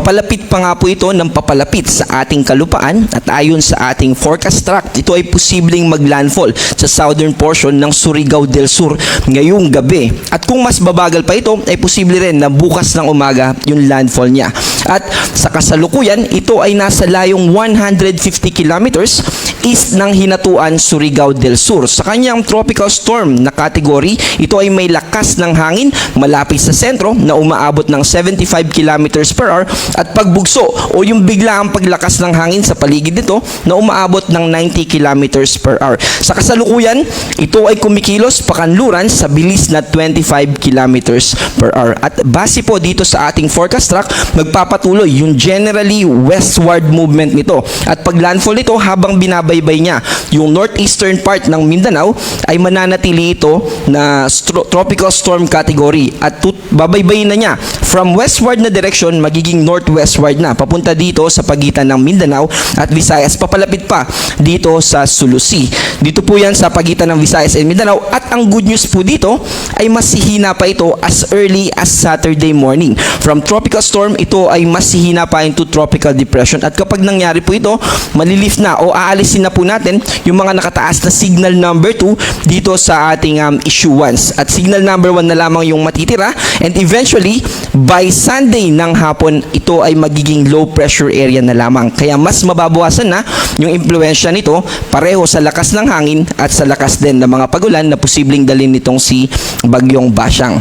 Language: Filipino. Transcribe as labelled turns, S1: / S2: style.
S1: Papalapit pa nga po ito ng papalapit sa ating kalupaan at ayon sa ating forecast track, ito ay posibleng maglandfall sa southern portion ng Surigao del Sur ngayong gabi. At kung mas babagal pa ito, ay posible rin na bukas ng umaga yung landfall niya. At sa kasalukuyan, ito ay nasa layong 150 kilometers east ng Hinatuan, Surigao del Sur. Sa kanyang tropical storm na category, ito ay may lakas ng hangin malapit sa sentro na umaabot ng 75 kilometers per hour at pagbugso o yung biglaang paglakas ng hangin sa paligid nito na umaabot ng 90 kilometers per hour. Sa kasalukuyan, ito ay kumikilos pakanluran sa bilis na 25 kilometers per hour. At base po dito sa ating forecast track, magpapatuloy yung generally westward movement nito. At pag landfall nito, habang binabaybay niya yung northeastern part ng Mindanao, ay mananatili ito na tropical storm category at babaybayin na niya from westward na direction, magiging northwestward na papunta dito sa pagitan ng Mindanao at Visayas, papalapit pa dito sa Sulu Sea. Dito po yan sa pagitan ng Visayas and Mindanao at ang good news po dito ay mas hihina pa ito as early as Saturday morning. From tropical storm, ito ay mas hihina pa into tropical depression at kapag nangyari po ito, malilift na o aalisin na po natin yung mga nakataas na signal number 2 dito sa ating issuance at signal number 1 na lamang yung matitira and eventually by Sunday ng hapon, ito ay magiging low pressure area na lamang. Kaya mas mababawasan na yung impluensya nito pareho sa lakas ng hangin at sa lakas din ng mga pagulan na posibleng dalhin nitong si Bagyong Basyang.